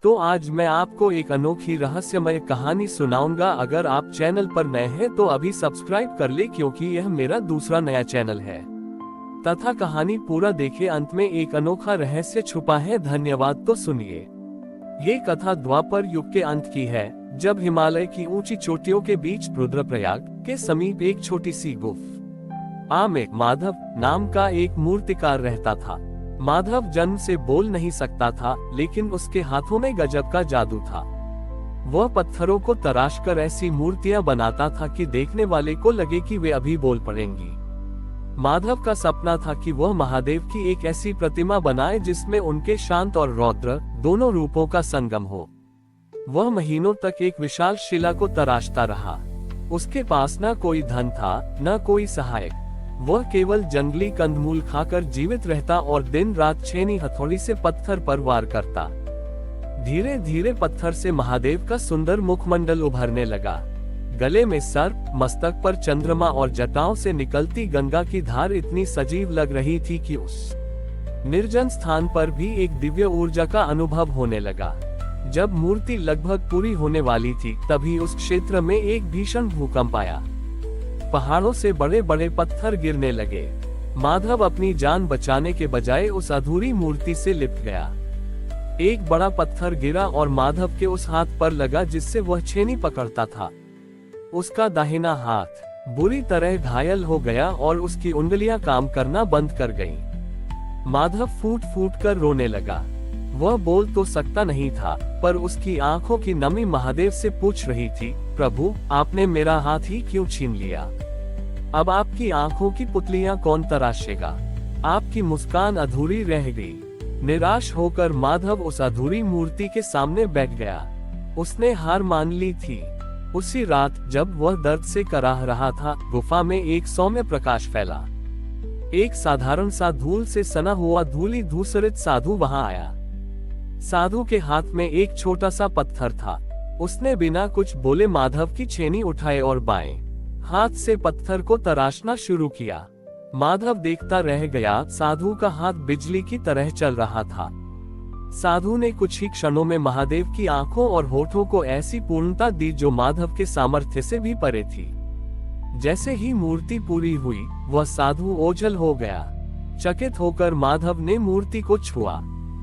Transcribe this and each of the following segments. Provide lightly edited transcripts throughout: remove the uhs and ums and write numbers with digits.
तो आज मैं आपको एक अनोखी रहस्यमय कहानी सुनाऊंगा। अगर आप चैनल पर नए हैं तो अभी सब्सक्राइब कर ले, क्योंकि यह मेरा दूसरा नया चैनल है। तथा कहानी पूरा देखे, अंत में एक अनोखा रहस्य छुपा है। धन्यवाद। तो सुनिए। ये कथा द्वापर युग के अंत की है, जब हिमालय की ऊंची चोटियों के बीच रुद्रप्रयाग के समीप एक छोटी सी गुफा में माधव नाम का एक मूर्तिकार रहता था। माधव जन्म से बोल नहीं सकता था, लेकिन उसके हाथों में गजब का जादू था। वह पत्थरों को तराशकर ऐसी मूर्तियां बनाता था कि देखने वाले को लगे कि वे अभी बोल पड़ेंगी। माधव का सपना था कि वह महादेव की एक ऐसी प्रतिमा बनाए जिसमें उनके शांत और रौद्र दोनों रूपों का संगम हो। वह महीनों तक एक विशाल शिला को तराशता रहा। उसके पास न कोई धन था, न कोई सहायक। वह केवल जंगली कंदमूल खाकर जीवित रहता और दिन रात छेनी हथौड़ी से पत्थर पर वार करता। धीरे धीरे पत्थर से महादेव का सुंदर मुखमंडल उभरने लगा। गले में सर्प, मस्तक पर चंद्रमा और जटाओं से निकलती गंगा की धार इतनी सजीव लग रही थी कि उस निर्जन स्थान पर भी एक दिव्य ऊर्जा का अनुभव होने लगा। जब मूर्ति लगभग पूरी होने वाली थी, तभी उस क्षेत्र में एक भीषण भूकंप आया। पहाड़ों से बड़े बड़े पत्थर गिरने लगे। माधव अपनी जान बचाने के बजाय उस अधूरी मूर्ति से लिपट गया। एक बड़ा पत्थर गिरा और माधव के उस हाथ पर लगा जिससे वह छेनी पकड़ता था। उसका दाहिना हाथ बुरी तरह घायल हो गया और उसकी उंगलियां काम करना बंद कर गईं। माधव फूट फूट कर रोने लगा। वह बोल तो सकता नहीं था, पर उसकी आंखों की नमी महादेव से पूछ रही थी, प्रभु, आपने मेरा हाथ ही क्यों छीन लिया? अब आपकी आंखों की पुतलियां कौन तराशेगा? आपकी मुस्कान अधूरी रह गई। निराश होकर माधव उस अधूरी मूर्ति के सामने बैठ गया। उसने हार मान ली थी। उसी रात जब वह दर्द से कराह रहा था, गुफा में एक सौम्य प्रकाश फैला। एक साधारण सा धूल से सना हुआ धूली धूसरित साधु वहां आया। साधु के हाथ में एक छोटा सा पत्थर था। उसने बिना कुछ बोले माधव की छेनी उठाए और बाएं हाथ से पत्थर को तराशना शुरू किया। माधव देखता रह गया। साधु का हाथ बिजली की तरह चल रहा था। साधु ने कुछ ही क्षणों में महादेव की आंखों और होठों को ऐसी पूर्णता दी जो माधव के सामर्थ्य से भी परे थी। जैसे ही मूर्ति पूरी हुई, वह साधु ओझल हो गया। चकित होकर माधव ने मूर्ति को छुआ।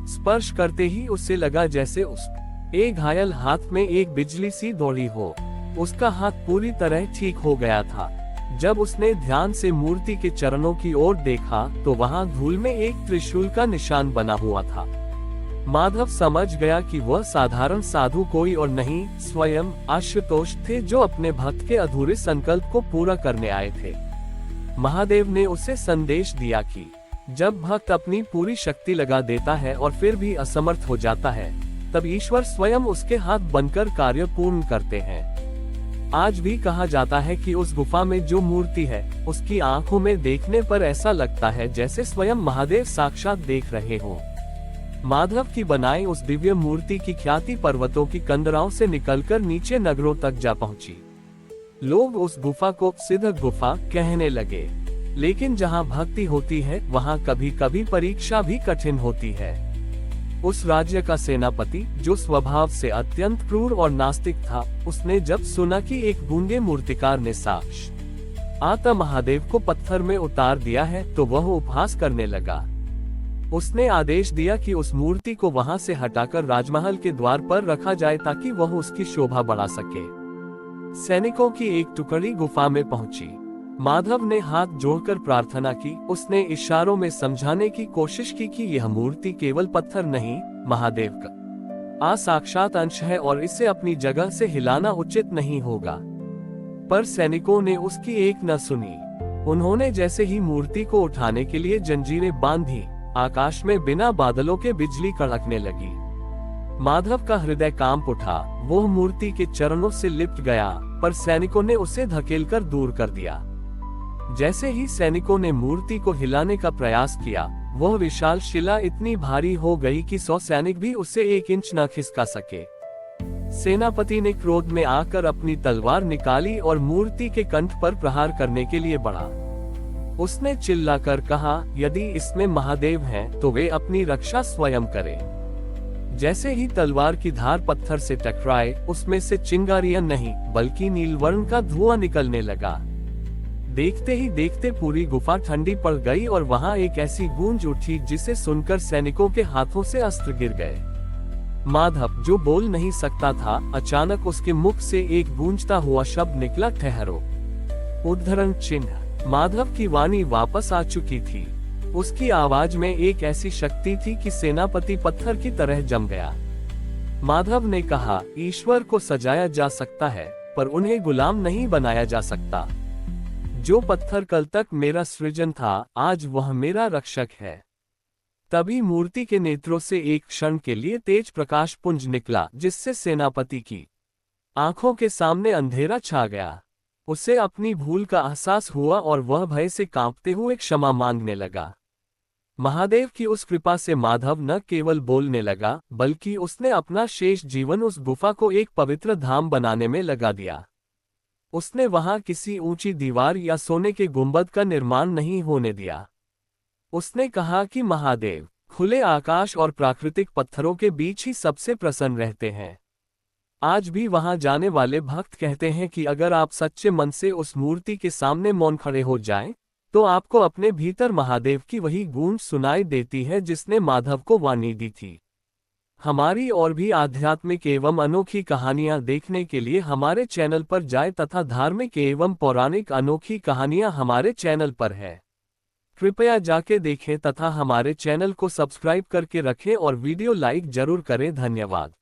स्पर्श करते ही उसे लगा जैसे उसके घायल हाथ में एक बिजली सी दौड़ी हो। उसका हाथ पूरी तरह ठीक हो गया था। जब उसने ध्यान से मूर्ति के चरणों की ओर देखा, तो वहां धूल में एक त्रिशूल का निशान बना हुआ था। माधव समझ गया कि वह साधारण साधु कोई और नहीं, स्वयं आशुतोष थे, जो अपने भक्त के अधूरे संकल्प को पूरा करने आए थे। महादेव ने उसे संदेश दिया कि जब भक्त अपनी पूरी शक्ति लगा देता है और फिर भी असमर्थ हो जाता है, तब ईश्वर स्वयं उसके हाथ बनकर कार्य पूर्ण करते हैं। आज भी कहा जाता है कि उस गुफा में जो मूर्ति है, उसकी आंखों में देखने पर ऐसा लगता है जैसे स्वयं महादेव साक्षात देख रहे हो। माधव की बनाई उस दिव्य मूर्ति की ख्याति पर्वतों की कंदराओं से निकलकर नीचे नगरों तक जा पहुंची। लोग उस गुफा को सिद्ध गुफा कहने लगे। लेकिन जहां भक्ति होती है, वहां कभी कभी परीक्षा भी कठिन होती है। उस राज्य का सेनापति, जो स्वभाव से अत्यंत क्रूर और नास्तिक था, उसने जब सुना कि एक गूंगे मूर्तिकार ने साक्षात महादेव को पत्थर में उतार दिया है, तो वह उपहास करने लगा। उसने आदेश दिया कि उस मूर्ति को वहां से हटाकर राजमहल के द्वार पर रखा जाए, ताकि वह उसकी शोभा बढ़ा सके। सैनिकों की एक टुकड़ी गुफा में पहुंची। माधव ने हाथ जोड़कर प्रार्थना की। उसने इशारों में समझाने की कोशिश की कि यह मूर्ति केवल पत्थर नहीं, महादेव का साक्षात अंश है और इसे अपनी जगह से हिलाना उचित नहीं होगा। पर सैनिकों ने उसकी एक न सुनी। उन्होंने जैसे ही मूर्ति को उठाने के लिए जंजीरें बांधी, आकाश में बिना बादलों के बिजली कड़कने लगी। माधव का हृदय कांप उठा। वह मूर्ति के चरणों से लिपट गया, पर सैनिकों ने उसे धकेलकर दूर कर दिया। जैसे ही सैनिकों ने मूर्ति को हिलाने का प्रयास किया, वह विशाल शिला इतनी भारी हो गई कि 100 सैनिक भी उसे 1 इंच न खिसका सके। सेनापति ने क्रोध में आकर अपनी तलवार निकाली और मूर्ति के कंठ पर प्रहार करने के लिए बढ़ा। उसने चिल्लाकर कहा, यदि इसमें महादेव हैं, तो वे अपनी रक्षा स्वयं करें। जैसे ही तलवार की धार पत्थर से टकराए, उसमें से चिंगारियां नहीं बल्कि नीलवर्ण का धुआं निकलने लगा। देखते ही देखते पूरी गुफा ठंडी पड़ गई और वहां एक ऐसी गूंज उठी जिसे सुनकर सैनिकों के हाथों से अस्त्र गिर गए। माधव, जो बोल नहीं सकता था, अचानक उसके मुख से एक गूंजता हुआ शब्द निकला, ठहरो। उद्धरण चिन्ह। माधव की वाणी वापस आ चुकी थी। उसकी आवाज में एक ऐसी शक्ति थी कि सेनापति पत्थर की तरह जम गया। माधव ने कहा, ईश्वर को सजाया जा सकता है पर उन्हें गुलाम नहीं बनाया जा सकता। जो पत्थर कल तक मेरा सृजन था, आज वह मेरा रक्षक है। तभी मूर्ति के नेत्रों से एक क्षण के लिए तेज प्रकाश पुंज निकला, जिससे सेनापति की आंखों के सामने अंधेरा छा गया। उसे अपनी भूल का एहसास हुआ और वह भय से कांपते हुए क्षमा मांगने लगा। महादेव की उस कृपा से माधव न केवल बोलने लगा, बल्कि उसने अपना शेष जीवन उस गुफा को एक पवित्र धाम बनाने में लगा दिया। उसने वहां किसी ऊंची दीवार या सोने के गुंबद का निर्माण नहीं होने दिया। उसने कहा कि महादेव खुले आकाश और प्राकृतिक पत्थरों के बीच ही सबसे प्रसन्न रहते हैं। आज भी वहां जाने वाले भक्त कहते हैं कि अगर आप सच्चे मन से उस मूर्ति के सामने मौन खड़े हो जाएं, तो आपको अपने भीतर महादेव की वही गूंज सुनाई देती है जिसने माधव को वाणी दी थी। हमारी और भी आध्यात्मिक एवं अनोखी कहानियां देखने के लिए हमारे चैनल पर जाएं तथा धार्मिक एवं पौराणिक अनोखी कहानियां हमारे चैनल पर है। कृपया जाके देखें तथा हमारे चैनल को सब्सक्राइब करके रखें और वीडियो लाइक जरूर करें। धन्यवाद।